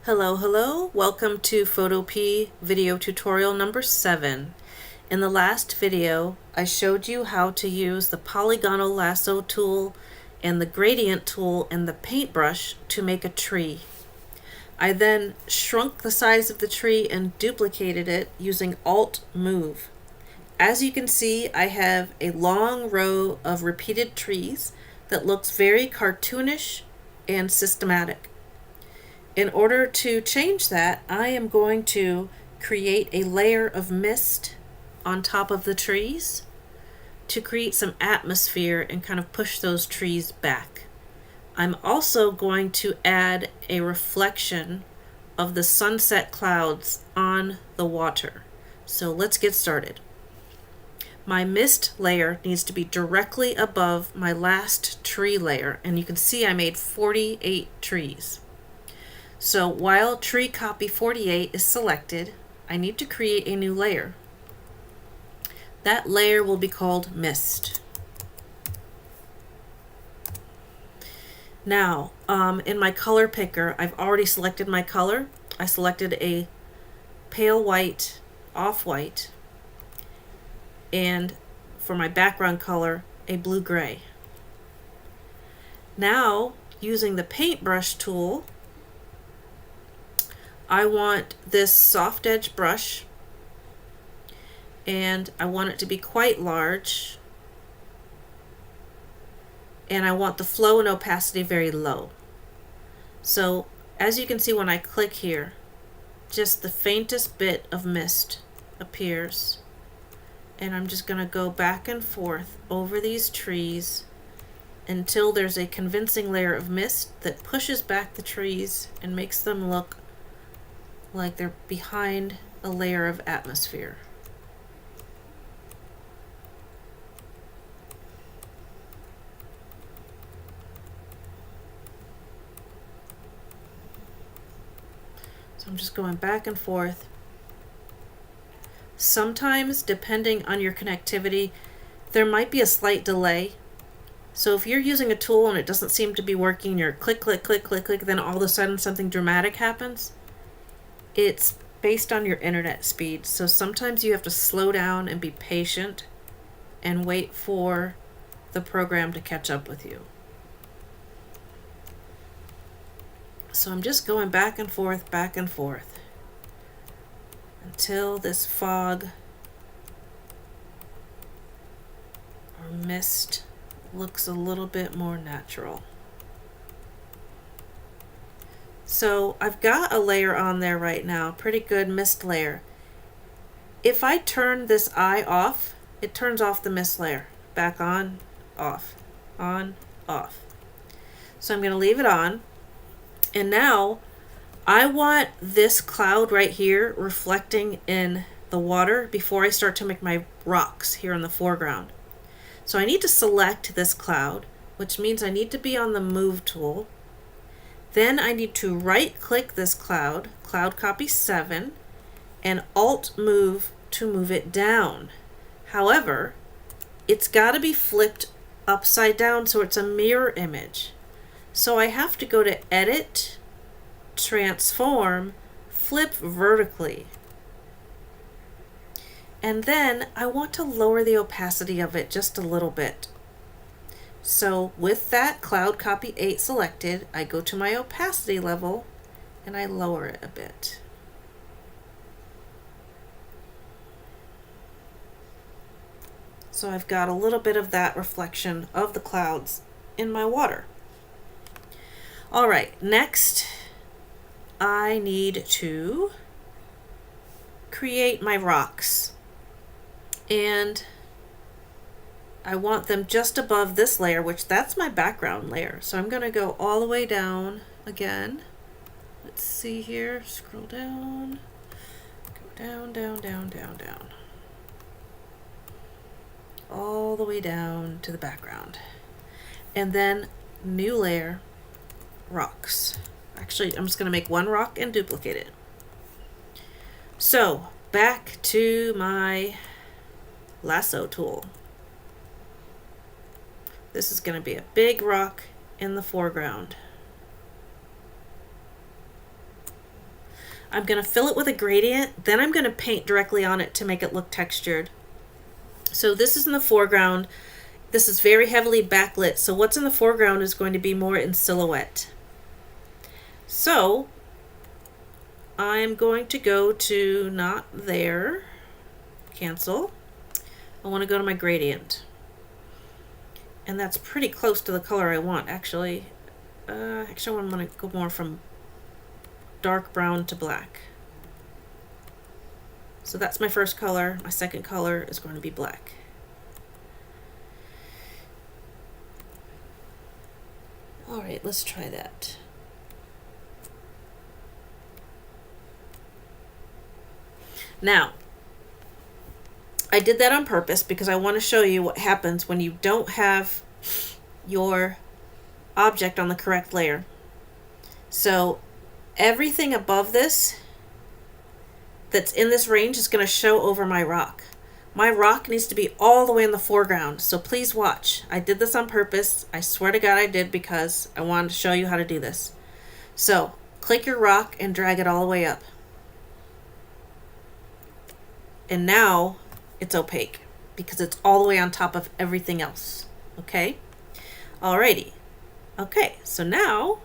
Hello, welcome to Photopea video tutorial number 7. In the last video, I showed you how to use the polygonal lasso tool and the gradient tool and the paintbrush to make a tree. I then shrunk the size of the tree and duplicated it using Alt Move. As you can see, I have a long row of repeated trees that looks very cartoonish and systematic. In order to change that, I am going to create a layer of mist on top of the trees to create some atmosphere and kind of push those trees back. I'm also going to add a reflection of the sunset clouds on the water. So let's get started. My mist layer needs to be directly above my last tree layer, and you can see I made 48 trees. So while tree copy 48 is selected, I need to create a new layer. That layer will be called Mist. Now, in my color picker, I've already selected my color. I selected a pale white, off-white, and for my background color, a blue-gray. Now, using the paintbrush tool, I want this soft edge brush, and I want it to be quite large, and I want the flow and opacity very low. So as you can see, when I click here, just the faintest bit of mist appears, and I'm just going to go back and forth over these trees until there's a convincing layer of mist that pushes back the trees and makes them look like they're behind a layer of atmosphere. So I'm just going back and forth. Sometimes, depending on your connectivity, there might be a slight delay. So if you're using a tool and it doesn't seem to be working, you're click, click, click, click, click, then all of a sudden something dramatic happens. It's based on your internet speed, so sometimes you have to slow down and be patient and wait for the program to catch up with you. So I'm just going back and forth until this fog or mist looks a little bit more natural. So I've got a layer on there right now, pretty good mist layer. If I turn this eye off, it turns off the mist layer. Back on, off, on, off. So I'm going to leave it on. And now I want this cloud right here reflecting in the water before I start to make my rocks here in the foreground. So I need to select this cloud, which means I need to be on the Move tool. Then I need to right-click this cloud, Cloud Copy 7, and Alt-Move to move it down. However, it's got to be flipped upside down so it's a mirror image. So I have to go to Edit, Transform, Flip Vertically. And then I want to lower the opacity of it just a little bit. So with that Cloud Copy 8 selected, I go to my opacity level and I lower it a bit. So I've got a little bit of that reflection of the clouds in my water. All right, next I need to create my rocks. And I want them just above this layer, which that's my background layer. So I'm going to go all the way down again. Let's see here, scroll down, go down, down, down, down, down. All the way down to the background. And then new layer, rocks. Actually, I'm just going to make one rock and duplicate it. So back to my lasso tool. This is going to be a big rock in the foreground. I'm going to fill it with a gradient, then I'm going to paint directly on it to make it look textured. So this is in the foreground. This is very heavily backlit, so what's in the foreground is going to be more in silhouette. So I'm going to go to not there, cancel. I want to go to my gradient. And that's pretty close to the color I want, actually. Actually, I'm going to go more from dark brown to black. So that's my first color. My second color is going to be black. All right, let's try that. Now, I did that on purpose because I want to show you what happens when you don't have your object on the correct layer. So everything above this that's in this range is going to show over my rock. My rock needs to be all the way in the foreground, so please watch. I did this on purpose. I swear to God I did, because I wanted to show you how to do this. So click your rock and drag it all the way up. And now it's opaque because it's all the way on top of everything else. Okay? Alrighty. Okay, so now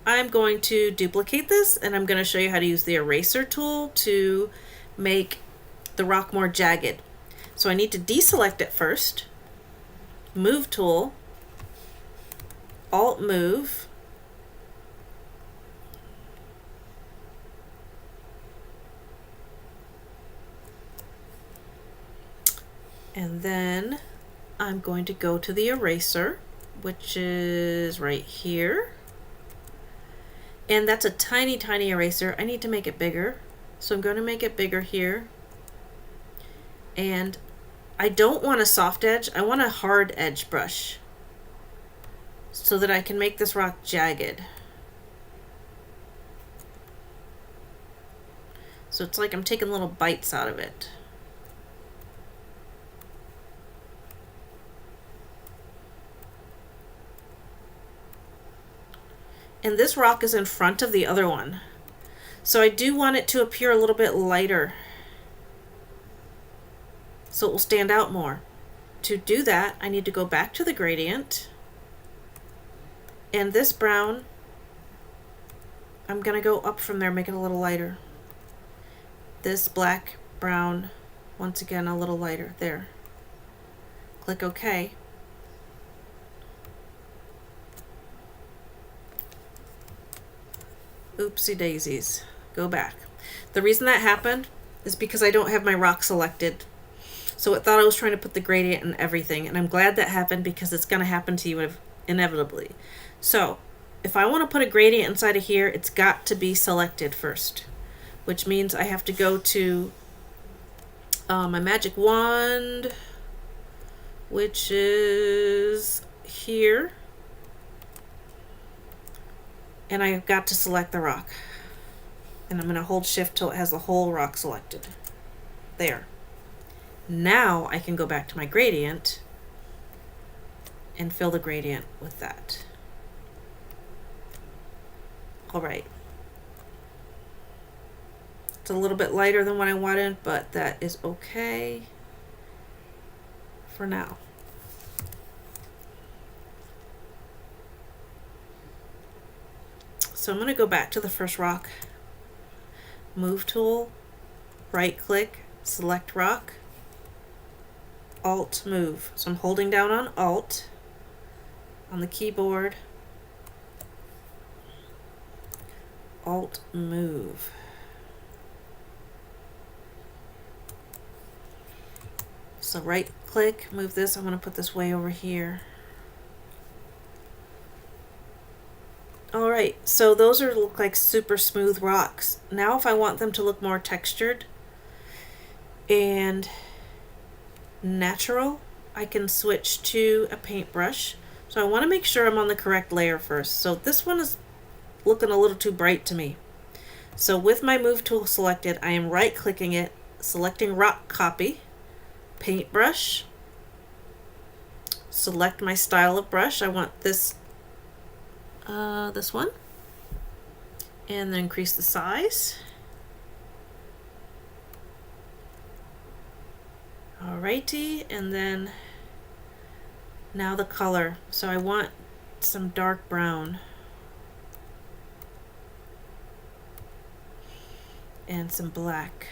I'm going to duplicate this, and I'm going to show you how to use the eraser tool to make the rock more jagged. So I need to deselect it first, move tool, alt move, and then I'm going to go to the eraser, which is right here. And that's a tiny, tiny eraser. I need to make it bigger. So I'm going to make it bigger here. And I don't want a soft edge. I want a hard edge brush so that I can make this rock jagged. So it's like I'm taking little bites out of it. And this rock is in front of the other one. So I do want it to appear a little bit lighter, so it will stand out more. To do that, I need to go back to the gradient, and this brown, I'm going to go up from there, make it a little lighter. This black, brown, once again a little lighter, there. Click OK. Oopsie daisies. Go back. The reason that happened is because I don't have my rock selected. So it thought I was trying to put the gradient in everything, and I'm glad that happened because it's going to happen to you inevitably. So if I want to put a gradient inside of here, it's got to be selected first, which means I have to go to my magic wand, which is here, and I've got to select the rock. And I'm going to hold shift till it has the whole rock selected. There. Now I can go back to my gradient and fill the gradient with that. All right. It's a little bit lighter than what I wanted, but that is okay for now. So I'm going to go back to the first rock. Move tool, right click, select rock, alt move. So I'm holding down on alt on the keyboard, alt move. So right click, move this. I'm going to put this way over here. Alright, so those look like super smooth rocks. Now if I want them to look more textured and natural, I can switch to a paintbrush. So I want to make sure I'm on the correct layer first. So this one is looking a little too bright to me. So with my move tool selected, I am right clicking it, selecting rock copy, paintbrush, select my style of brush. I want this one, and then increase the size. Alrighty, and then now the color. So I want some dark brown and some black.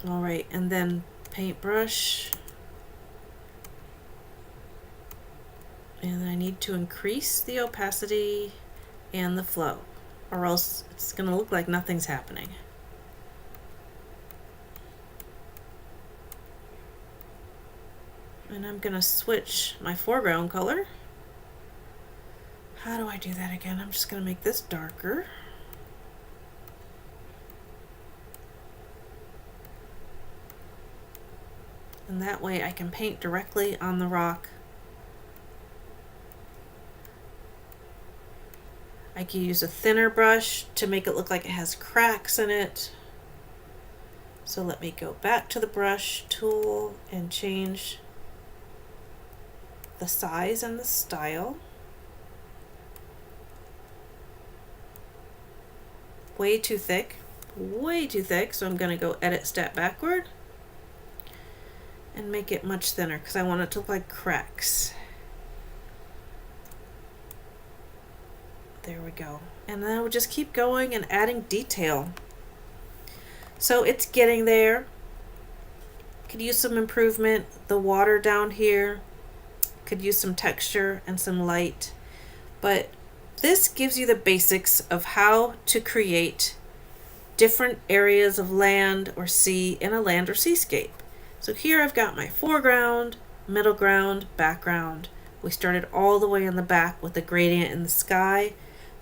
All right, and then paintbrush. And I need to increase the opacity and the flow, or else it's going to look like nothing's happening. And I'm going to switch my foreground color. How do I do that again? I'm just going to make this darker. And that way I can paint directly on the rock. I can use a thinner brush to make it look like it has cracks in it. So let me go back to the brush tool and change the size and the style. Way too thick, so I'm going to go edit step backward and make it much thinner because I want it to look like cracks. There we go. And then I would just keep going and adding detail. So it's getting there. Could use some improvement. The water down here could use some texture and some light. But this gives you the basics of how to create different areas of land or sea in a land or seascape. So here I've got my foreground, middle ground, background. We started all the way in the back with the gradient in the sky,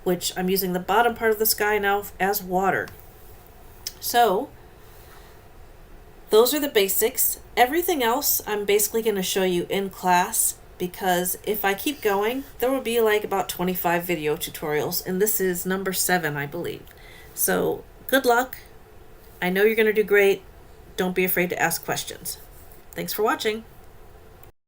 which I'm using the bottom part of the sky now as water. So those are the basics. Everything else I'm basically going to show you in class, because if I keep going, there will be like about 25 video tutorials, and this is number 7, I believe. So good luck. I know you're going to do great. Don't be afraid to ask questions. Thanks for watching.